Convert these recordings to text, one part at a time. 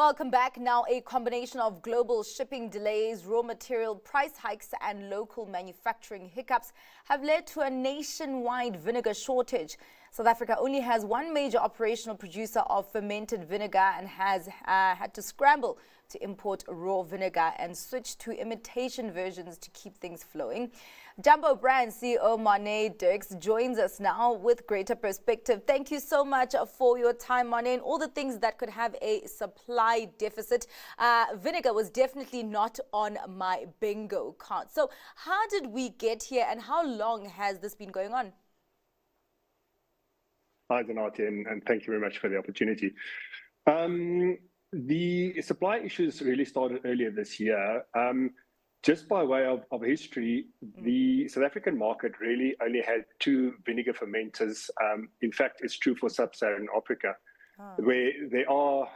Welcome back. Now, a combination of global shipping delays, raw material price hikes and local manufacturing hiccups have led to a nationwide vinegar shortage. South Africa only has one major operational producer of fermented vinegar and has had to scramble to import raw vinegar and switch to imitation versions to keep things flowing. Jumbo Brand CEO Marne Dirks joins us now with greater perspective. Thank you so much for your time, Marne, and all the things that could have a supply deficit. Vinegar was definitely not on my bingo card. So how did we get here and how long has this been going on? Hi, Donati, and thank you very much for the opportunity. The supply issues really started earlier this year. Just by way of history, the South African market really only had two vinegar fermenters. In fact, it's true for sub-Saharan Africa, where there are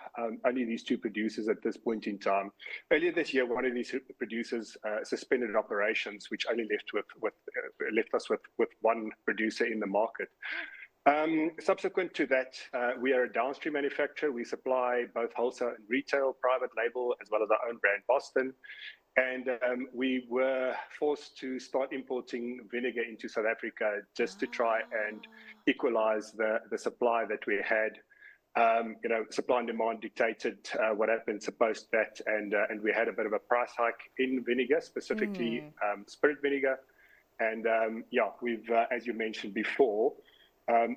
only these two producers at this point in time. Earlier this year, one of these producers suspended operations, which only left us with one producer in the market. Subsequent to that, we are a downstream manufacturer. We supply both wholesale and retail, private label, as well as our own brand, Boston. And we were forced to start importing vinegar into South Africa just to try and equalize the supply that we had. Supply and demand dictated what happened post that, and we had a bit of a price hike in vinegar, specifically spirit vinegar. And we've, as you mentioned before,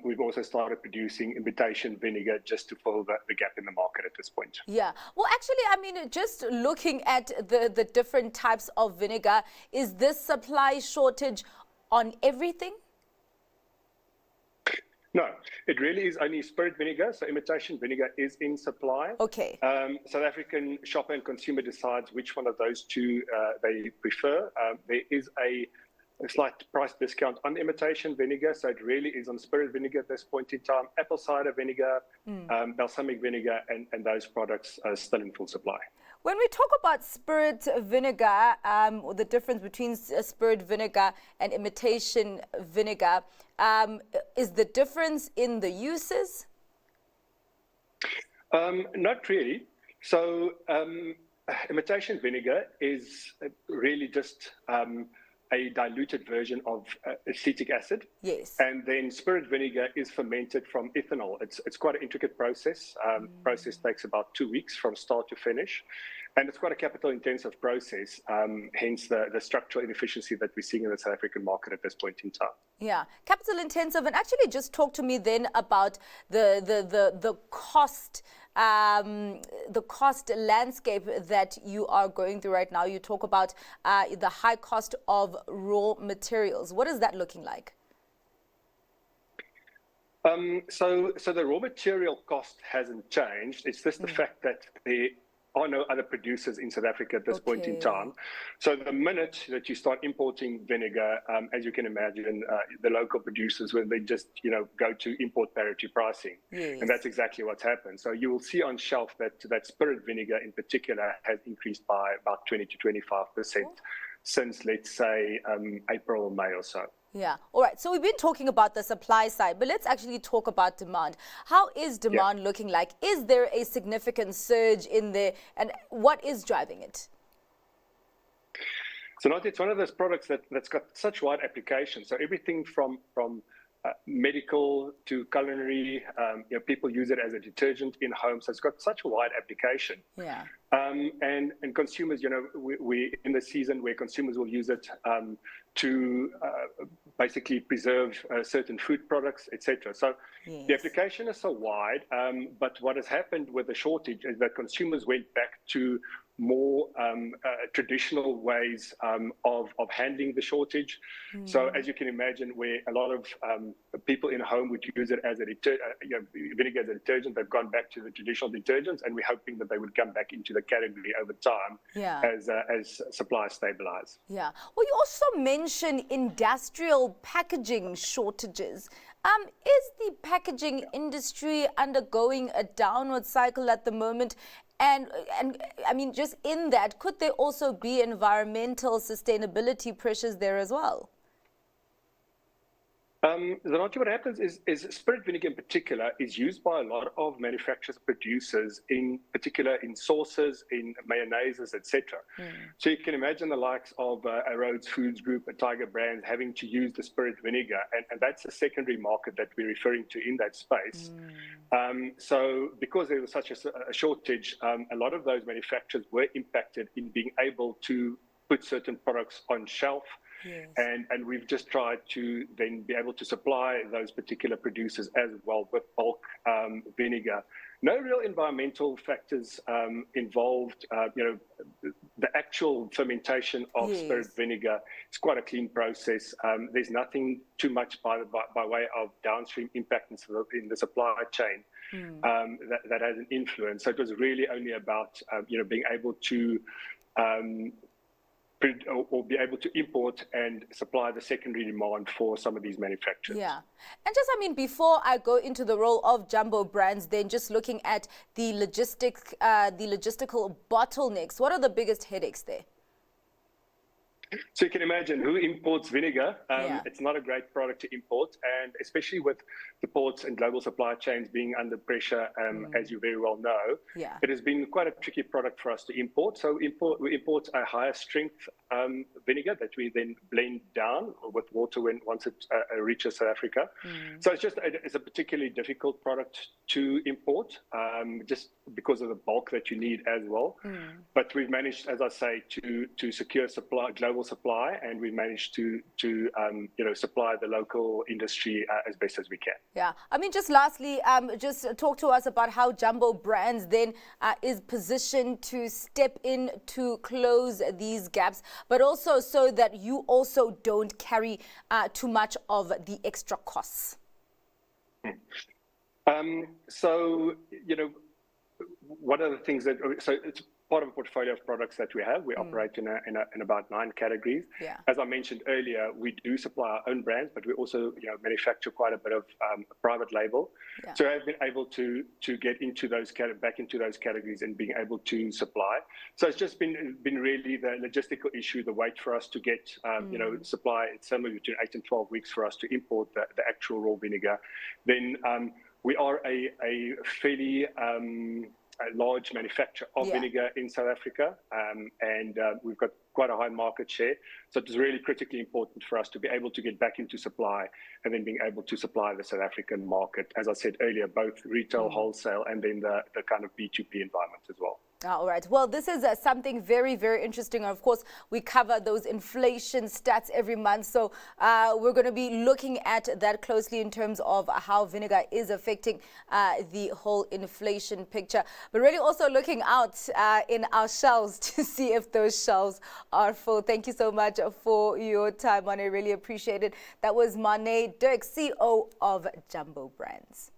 we've also started producing imitation vinegar just to fill the gap in the market at this point. Yeah. Well, actually, I mean, just looking at the different types of vinegar, is this supply shortage on everything? No, it really is only spirit vinegar. So imitation vinegar is in supply. Okay. South African shopper and consumer decides which one of those two they prefer. There is a slight price discount on imitation vinegar, so it really is on spirit vinegar at this point in time. Apple cider vinegar, balsamic vinegar, and those products are still in full supply. When we talk about spirit vinegar, or the difference between spirit vinegar and imitation vinegar, is the difference in the uses? Not really. So imitation vinegar is really just a diluted version of acetic acid. Yes. And then spirit vinegar is fermented from ethanol. It's quite an intricate process. Process takes about 2 weeks from start to finish. And it's quite a capital intensive process, hence the structural inefficiency that we're seeing in the South African market at this point in time. Yeah, capital intensive. And actually just talk to me then about the cost the cost landscape that you are going through right now. You talk about the high cost of raw materials. What is that looking like? So the raw material cost hasn't changed. It's just the fact that there are no other producers in South Africa at this point in time. So the minute that you start importing vinegar, as you can imagine, the local producers, when they just go to import parity pricing, and that's exactly what's happened. So you will see on shelf that spirit vinegar in particular has increased by about 20 to 25% since, let's say, April or May or so. Yeah. All right. So we've been talking about the supply side, but let's actually talk about demand. How is demand looking like? Is there a significant surge in there, and what is driving it? So it's one of those products that's got such wide application. So everything from medical to culinary, people use it as a detergent in homes. So it's got such a wide application. Yeah. And consumers, we in the season where consumers will use it to basically preserve certain food products, etc. So the application is so wide, but what has happened with the shortage is that consumers went back to more traditional ways of handling the shortage. So as you can imagine, where a lot of people in home would use it as a vinegar as a detergent, they've gone back to the traditional detergents, and we're hoping that they would come back into the category over time as supply stabilize. Yeah. Well, you also mentioned industrial packaging shortages. Is the packaging industry undergoing a downward cycle at the moment? And I mean, just in that, could there also be environmental sustainability pressures there as well? Zanati, what happens is spirit vinegar in particular is used by a lot of manufacturers and producers, in particular in sauces, in mayonnaises, etc. So you can imagine the likes of a Rhodes Foods Group, a Tiger Brands having to use the spirit vinegar, and that's a secondary market that we're referring to in that space. So because there was such a shortage, a lot of those manufacturers were impacted in being able to put certain products on shelf. Yes. And we've just tried to then be able to supply those particular producers as well with bulk vinegar. No real environmental factors involved. The actual fermentation of Yes. spirit vinegar is quite a clean process. There's nothing too much by way of downstream impact in the supply chain that has an influence. So it was really only about being able to or be able to import and supply the secondary demand for some of these manufacturers. Yeah. And just, before I go into the role of Jumbo Brands, then just looking at the logistical bottlenecks, what are the biggest headaches there? So you can imagine who imports vinegar. Yeah. It's not a great product to import, and especially with the ports and global supply chains being under pressure, as you very well know, it has been quite a tricky product for us to import. So we import a higher strength vinegar that we then blend down with water once it reaches South Africa. So it's a particularly difficult product to import, just because of the bulk that you need as well. But we've managed, as I say, to secure global supply, and we managed to supply the local industry as best as we can. Yeah, just lastly, just talk to us about how Jumbo Brands then is positioned to step in to close these gaps, but also so that you also don't carry too much of the extra costs. So, one of the things so it's part of a portfolio of products that we have. We operate in about 9 categories. Yeah. As I mentioned earlier, we do supply our own brands, but we also manufacture quite a bit of private label. Yeah. So I've been able to get into those back into those categories and being able to supply. So it's just been really the logistical issue, the wait for us to get supply. It's somewhere between 8 and 12 weeks for us to import the actual raw vinegar. Then we are a fairly a large manufacturer of vinegar in South Africa, and we've got quite a high market share. So it is really critically important for us to be able to get back into supply and then being able to supply the South African market, as I said earlier, both retail, wholesale, and then the kind of B2B environment as well. All right. Well, this is something very, very interesting. Of course, we cover those inflation stats every month. So we're going to be looking at that closely in terms of how vinegar is affecting the whole inflation picture. But really also looking out in our shelves to see if those shelves are full. Thank you so much for your time, Marne. I really appreciate it. That was Marne Dirks, CEO of Jumbo Brands.